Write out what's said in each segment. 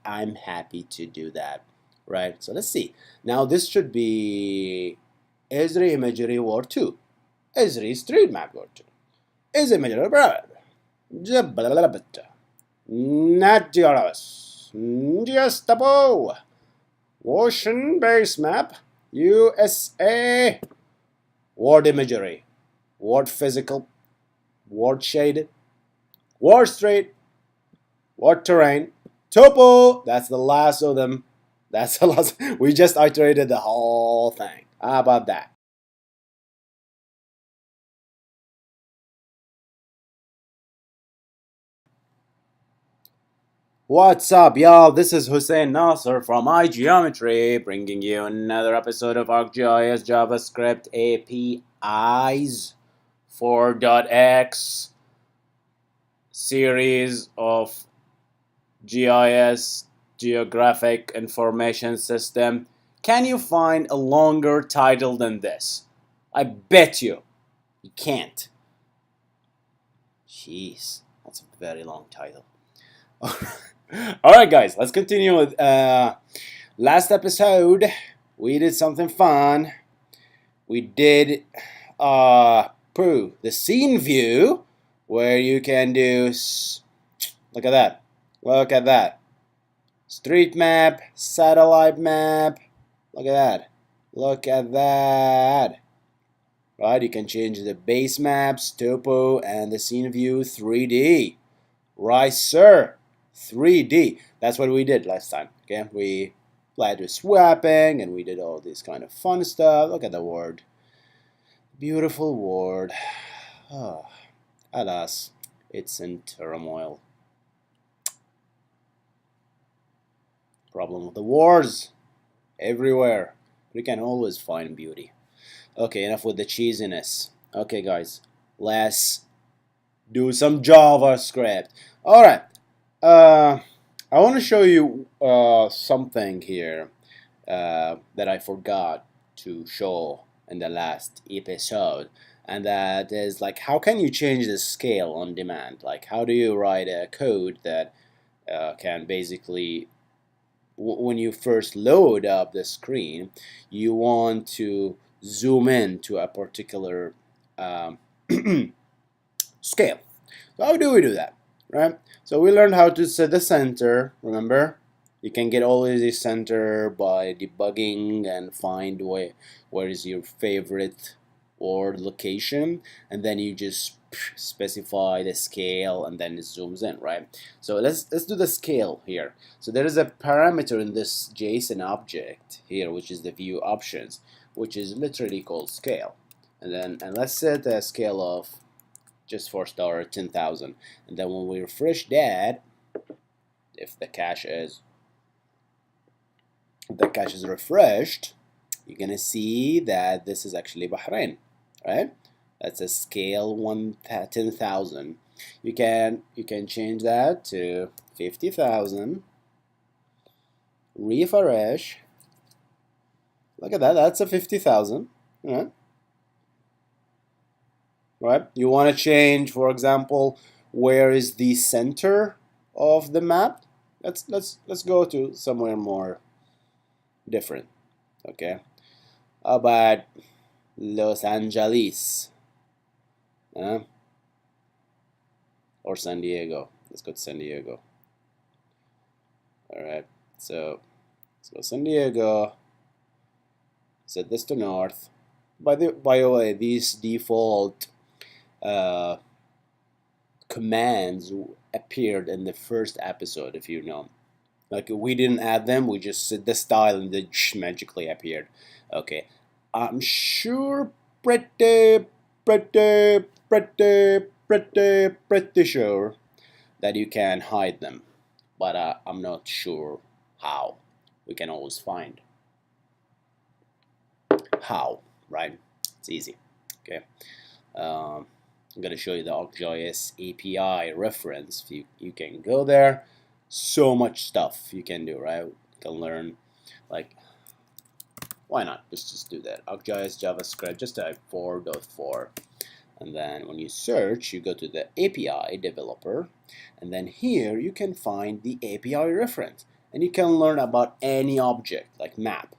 I'm happy to do that, right? So let's see. Now this should be Esri imagery word 2, Esri street map word 2, Esri imagery Nat Georas, Gestapo, Ocean base map, USA, word imagery, word physical, word shaded, word straight, word terrain, topo. That's the last of them. That's the last. We just iterated the whole thing. How about that? What's up, y'all? This is Hussein Nasser from iGeometry, bringing you another episode of ArcGIS JavaScript APIs 4.x series of GIS Geographic Information System. Can you find a longer title than this? I bet you can't. Jeez, that's a very long title. Alright guys, let's continue with last episode. We did something fun. We did prove the scene view, where you can do, look at that, look at that, street map, satellite map, look at that, look at that, right? You can change the base maps, topo, and the scene view 3D, right sir? 3D. That's what we did last time. Okay, we applied to swapping and we did all this kind of fun stuff. Look at the word, beautiful word. Oh, alas, it's in turmoil. Problem with the wars everywhere. We can always find beauty. Okay, enough with the cheesiness. Okay, guys, let's do some JavaScript. All right. I want to show you something here that I forgot to show in the last episode, and that is like, how can you change the scale on demand? Like, how do you write a code that can basically, when you first load up the screen, you want to zoom in to a particular scale. So how do we do that? Right? So we learned how to set the center. Remember, you can get always the center by debugging and find where is your favorite word location, and then you just specify the scale, and then it zooms in, right? So let's do the scale here. So there is a parameter in this JSON object here, which is the view options, which is literally called scale, and let's set a scale of, just for starter, 10,000, and then when we refresh that, if the cache is refreshed, you're gonna see that this is actually Bahrain, right? That's a scale 10,000. You can change that to 50,000. Refresh. Look at that. That's a 50,000. Right? Right? You want to change, for example, where is the center of the map? Let's go to somewhere more different. Okay. How about Los Angeles? Or San Diego? Let's go to San Diego. All right. So let's go San Diego. Set this to north. By the way, these default commands appeared in the first episode, if you know. Like, we didn't add them, we just set the style and they magically appeared. Okay, I'm sure pretty sure that you can hide them, but I'm not sure how. We can always find how, right? It's easy. Okay. I'm going to show you the ArcGIS API reference. You can go there. So much stuff you can do, right? You can learn, like, why not? Just do that. ArcGIS JavaScript, just type 4.4. And then when you search, you go to the API developer. And then here you can find the API reference. and you can learn about any object like map.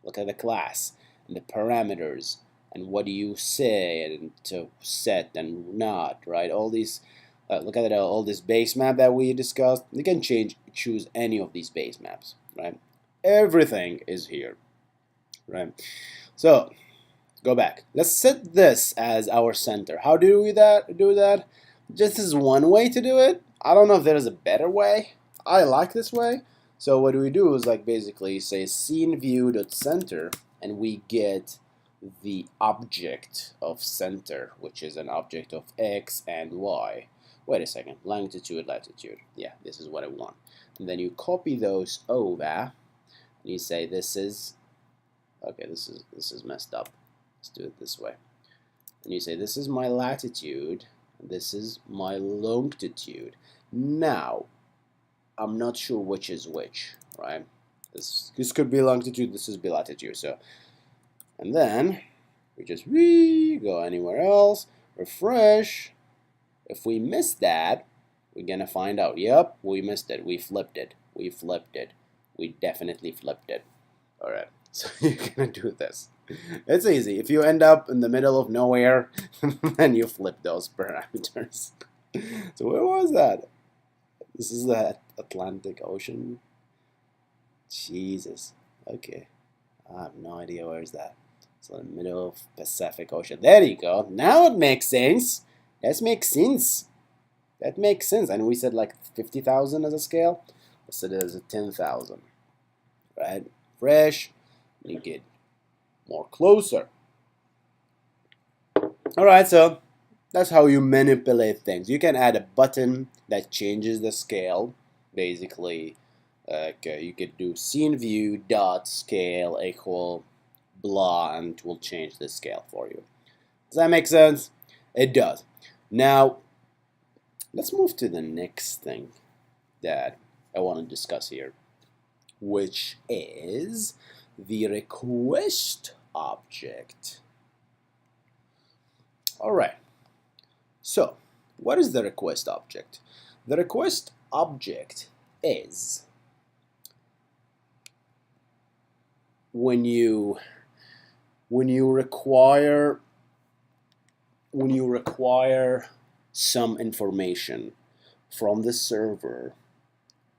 Look at the class and the parameters and what do you say and to set and not, right? All these, look at all this base map that we discussed. You can choose any of these base maps, right? Everything is here, right? So go back. Let's set this as our center. How do we do that? This is one way to do it. I don't know if there is a better way. I like this way. So what we do is like basically say scene view.center, and we get the object of center, which is an object of x and y. Wait a second, longitude, latitude. Yeah, this is what I want. And then you copy those over, and you say this is, okay, this is messed up. Let's do it this way. And you say this is my latitude, and this is my longitude. Now, I'm not sure which is which, right? This could be longitude, this is be latitude. So, and then we just go anywhere else, refresh. If we miss that, we're gonna find out. Yep, we missed it. We flipped it. We flipped it. We definitely flipped it. All right. So you're gonna do this. It's easy. If you end up in the middle of nowhere, then you flip those parameters. So where was that? This is the Atlantic Ocean. Jesus. Okay. I have no idea where is that. It's in the middle of Pacific Ocean. There you go. Now it makes sense. That makes sense. That makes sense. And we said like 50,000 as a scale. Let's set it as a 10,000. Right? Fresh. You get more closer. Alright, so that's how you manipulate things. You can add a button that changes the scale. Basically, you could do scene view dot scale equal blah, and it will change the scale for you. Does that make sense? It does. Now, let's move to the next thing that I want to discuss here, which is the request object. All right. So, what is the request object? The request object is when you require some information from the server,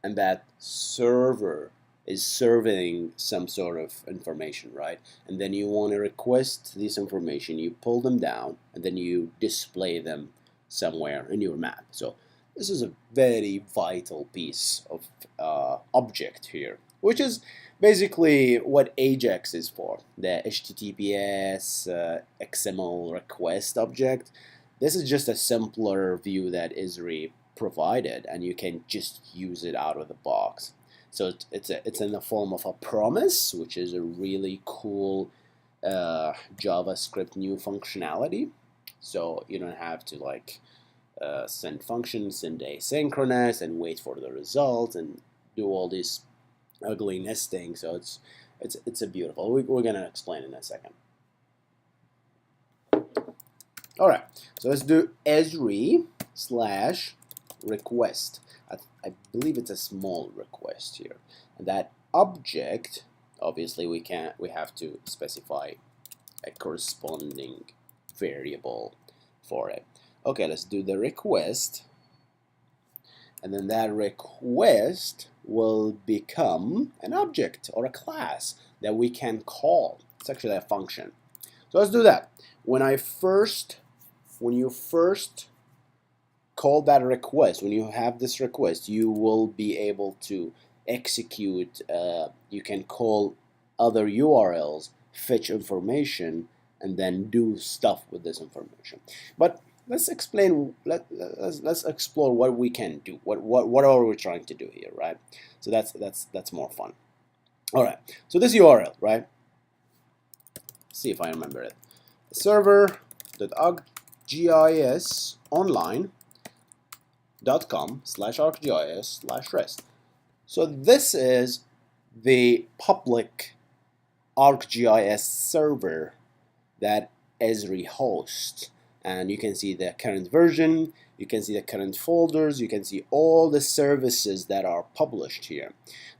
and that server is serving some sort of information, right? And then you want to request this information, you pull them down, and then you display them somewhere in your map. So this is a very vital piece of object here, which is basically what AJAX is for, the HTTPS XML request object. This is just a simpler view that Esri provided, and you can just use it out of the box. So it's in the form of a promise, which is a really cool JavaScript new functionality. So you don't have to like send functions, send asynchronous, and wait for the result, and do all this ugly nesting. So it's a beautiful. We're gonna explain in a second. All right. So let's do Esri / request. I believe it's a small request here, and that object, obviously we have to specify a corresponding variable for it. Okay, let's do the request, and then that request will become an object or a class that we can call. It's actually a function. So let's do that. When you first call that request, when you have this request, you will be able to execute, you can call other URLs, fetch information, and then do stuff with this information. But let's explain, let's explore what we can do. What are we trying to do here, right? So that's more fun. All right, so this URL, right? Let's see if I remember it. server.arcgis online.com/arcgis/rest. So this is the public ArcGIS server that Esri hosts, and you can see the current version. You can see the current folders. You can see all the services that are published here.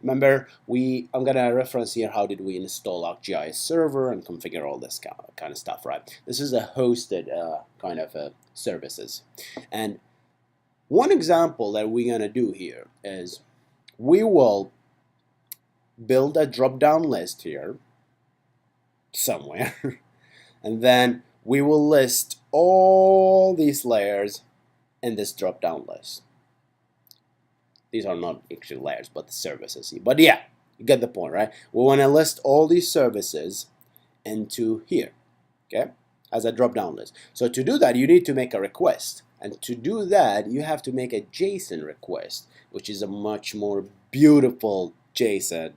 Remember, I'm gonna reference here how did we install ArcGIS Server and configure all this kind of stuff, right? This is a hosted kind of services. And one example that we're gonna do here is we will build a drop-down list here somewhere, and then we will list all these layers in this drop-down list. These are not actually layers, but the services. But yeah, you get the point, right? We want to list all these services into here, okay, as a drop-down list. So to do that, you need to make a request. And to do that, you have to make a JSON request, which is a much more beautiful JSON,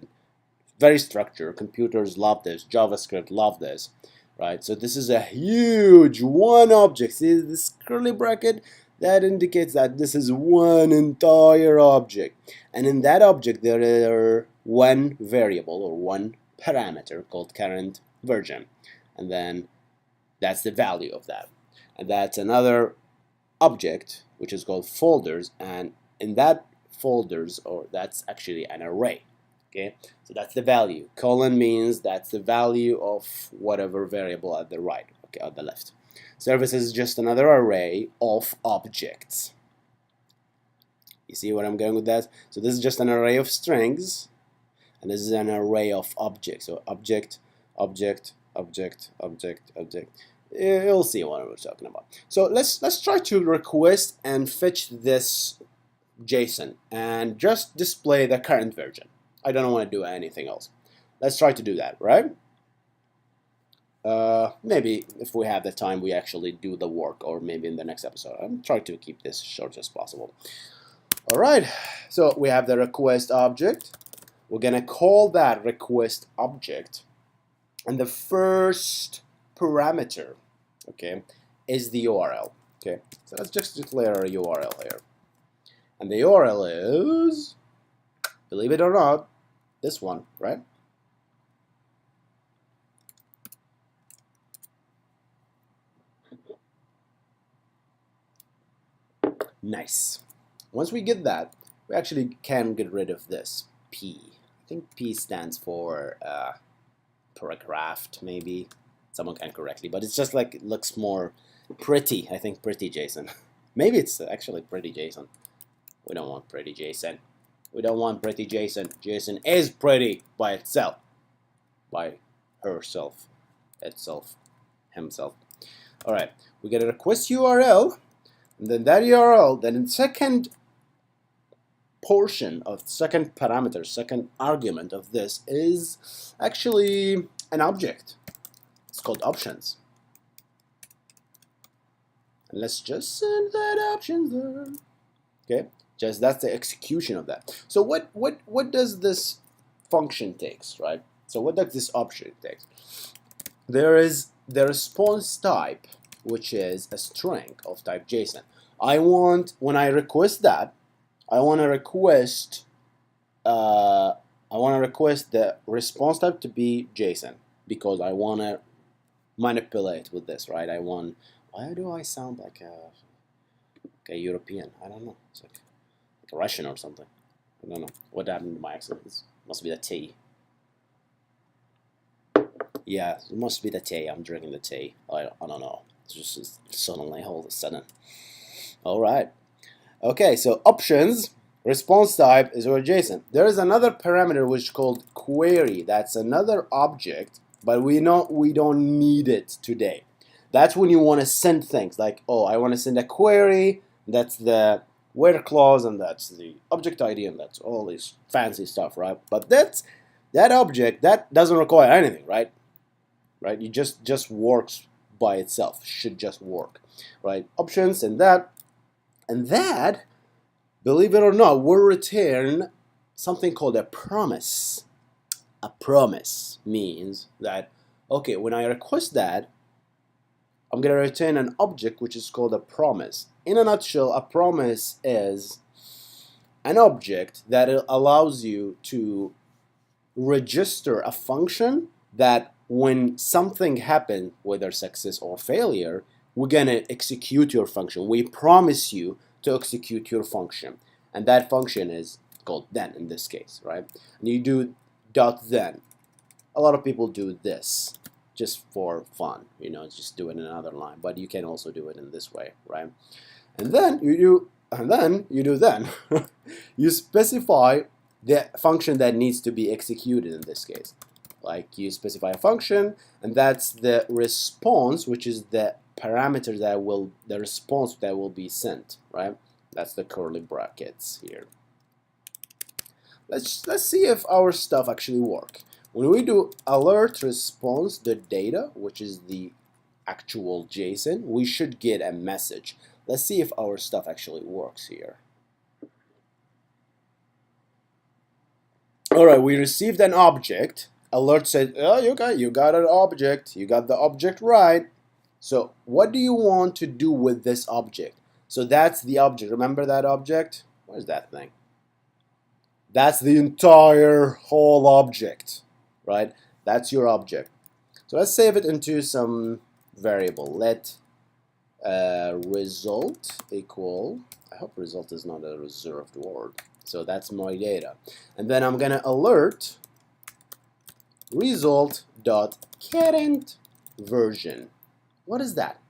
very structured. Computers love this. JavaScript love this, right? So this is a huge one object. See this curly bracket? That indicates that this is one entire object. And in that object, there are one variable or one parameter called current version. And then that's the value of that. And that's another object, which is called folders. And in that folders, or that's actually an array. Okay, so that's the value. Colon means that's the value of whatever variable at the right, okay, at the left. Service is just another array of objects. You see where I'm going with that? So this is just an array of strings, and this is an array of objects. So object, object, object, object, object. You'll see what we're talking about. So let's try to request and fetch this JSON and just display the current version. I don't want to do anything else. Let's try to do that, right? Maybe if we have the time, we actually do the work, or maybe in the next episode. I'm trying to keep this short as possible. All right, so we have the request object. We're gonna call that request object, and the first parameter, okay, is the URL. Okay, so let's just declare a URL here, and the URL is, believe it or not, this one, right? Nice. Once we get that, we actually can get rid of this P. I think P stands for paragraphed, maybe. Someone can correct me, but it's just like, it looks more pretty. I think pretty JSON. Maybe it's actually pretty JSON. We don't want pretty JSON. We don't want pretty JSON. JSON is pretty by itself. By herself. Itself. Himself. Alright, we get a request URL. And then that URL, then in second portion of second parameter, second argument of this is actually an object. It's called options. And let's just send that options there. Okay, just that's the execution of that. So what does this function takes, right? So what does this object take? There is the response type, which is a string of type JSON. When I request that, I want to request the response type to be JSON, because I want to manipulate with this, right? Why do I sound like a European? I don't know. It's like a Russian or something. I don't know what happened to my accent. It must be the tea. Yeah, it must be the tea. I'm drinking the tea. I don't know. It's just suddenly, all of a sudden. All right. Okay, so options, response type is our JSON. There is another parameter which is called query. That's another object, but we don't need it today. That's when you want to send things like, oh, I want to send a query. That's the where clause, and that's the object ID, and that's all this fancy stuff, right? But that object that doesn't require anything, right? Right? It just works by itself. Should just work, right? Options and that, believe it or not, will return something called a promise. A promise means that, okay, when I request that, I'm going to return an object which is called a promise. In a nutshell, a promise is an object that allows you to register a function that when something happens, whether success or failure, we're gonna execute your function. We promise you to execute your function, and that function is called then in this case, right? And you do dot then. A lot of people do this just for fun, you know, just do it in another line, but you can also do it in this way, right? And then you do then you specify the function that needs to be executed in this case. Like you specify a function, and that's the response, which is the parameter that will, the response that will be sent, right? That's the curly brackets here. Let's see if our stuff actually work. When we do alert response the data, which is the actual JSON, we should get a message. Let's see if our stuff actually works here. All right, we received an object. Alert said, oh, you got an object. You got the object right. So what do you want to do with this object? So that's the object. Remember that object? Where's that thing? That's the entire whole object, right? That's your object. So let's save it into some variable. Let result equal, I hope result is not a reserved word. So that's my data. And then I'm gonna alert result dot current version. What is that?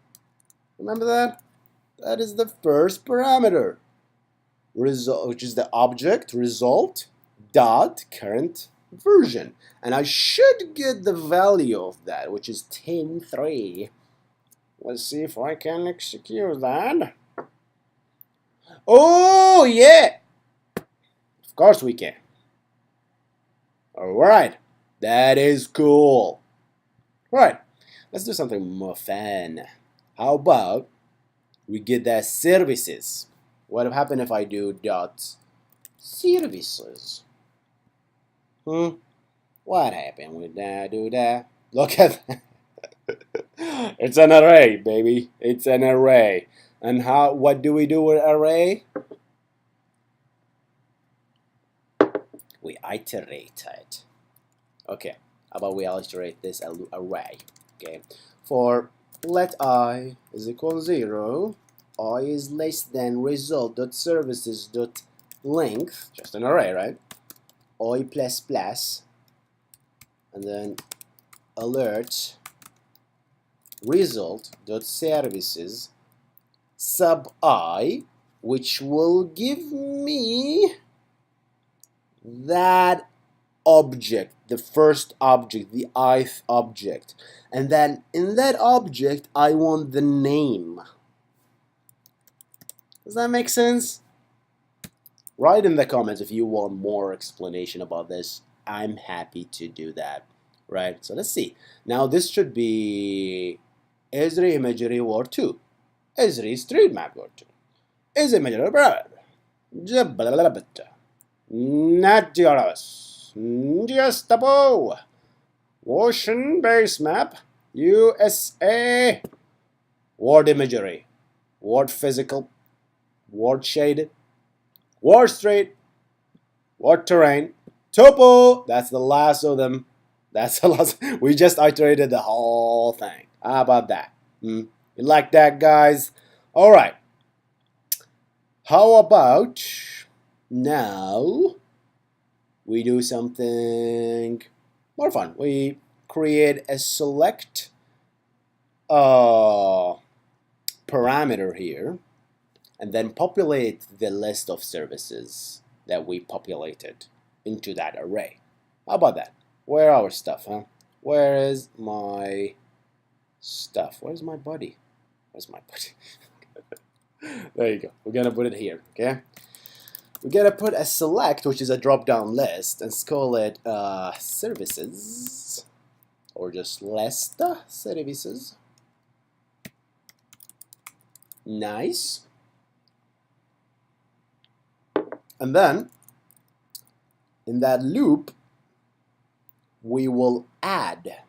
Remember that? That is the first parameter. Result, which is the object result dot current version, and I should get the value of that, which is 10.3. Let's see if I can execute that. Oh yeah, of course we can. All right, that is cool. All right, let's do something more fun. How about we get the services? What would happen if I do dot services? What happened with that? Do that? Look at that. It's an array, baby. It's an array. And how? What do we do with array? We iterate it. Okay. How about we iterate this array? Okay. For let I is equal 0. I is less than result.services.length, just an array, right? I plus plus, and then alert result.services sub I, which will give me that object, the first object, the ith object. And then in that object, I want the name. Does that make sense? Write in the comments if you want more explanation about this. I'm happy to do that. Right? So let's see. Now this should be Esri Imagery Ward 2. Esri Street Map Ward 2. Is Imagery Bird. Naturals. Gestapo. Ocean Base Map. USA. Ward Imagery. Ward Physical. Ward Shaded. Ward Street. Ward Terrain. Topo. That's the last of them. That's the last. We just iterated the whole thing. How about that? You like that, guys? All right. How about now we do something more fun? We create a select parameter here, and then populate the list of services that we populated into that array. How about that? Where are our stuff, huh? Where is my stuff? Where's my buddy? Where's my buddy? There you go. We're gonna put it here, okay? We're gonna put a select, which is a drop-down list, and call it services, or just list services. Nice. And then in that loop, we will add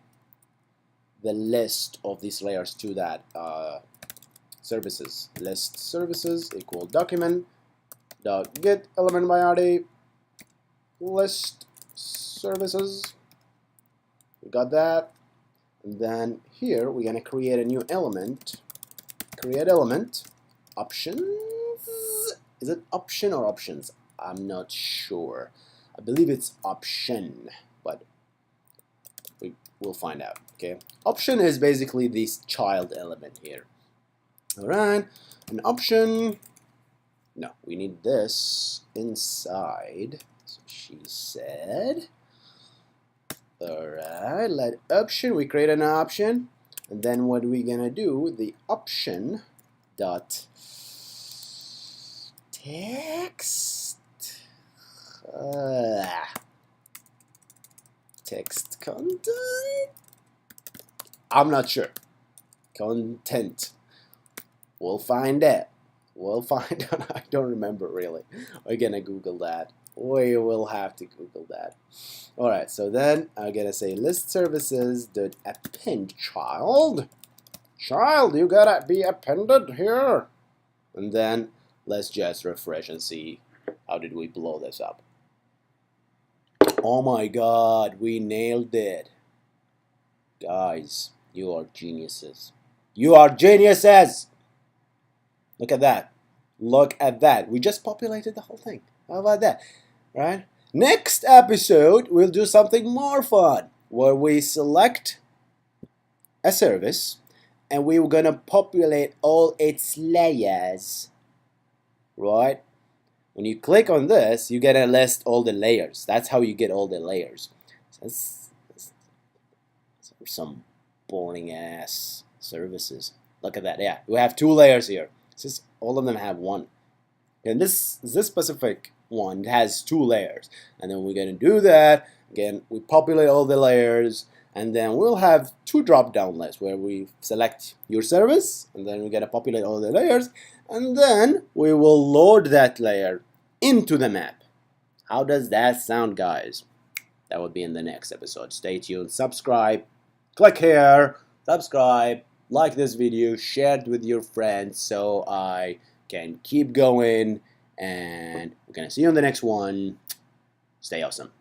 the list of these layers to that services. List services equal document dot get element by id list services. We got that. And then here we're gonna create a new element create element, options. Is it option or options? I'm not sure. I believe it's option, but we'll find out. Okay, option is basically this child element here. All right, an option. No, we need this inside. So she said. All right, let option. We create an option, and then what we gonna do? The option dot text. Text content. I'm not sure. Content. We'll find out. We'll find out. I don't remember really. We're gonna Google that. We will have to Google that. All right. So then I'm gonna say list services dot append child. Child, you gotta be appended here. And then let's just refresh and see how did we blow this up. Oh my God, we nailed it. Guys, you are geniuses. You are geniuses. Look at that. Look at that. We just populated the whole thing. How about that? Right? Next episode, we'll do something more fun where we select a service and we're going to populate all its layers. Right? When you click on this, you get to list all the layers. That's how you get all the layers. So that's some boring ass services. Look at that. Yeah, we have 2 layers here. Just all of them have 1. And this specific one has 2 layers. And then we're going to do that. Again, we populate all the layers. And then we'll have 2 drop-down lists where we select your service. And then we're going to populate all the layers. And then we will load that layer into the map. How does that sound, guys? That will be in the next episode. Stay tuned. Subscribe. Click here. Subscribe. Like this video. Share it with your friends so I can keep going. And we're going to see you on the next one. Stay awesome.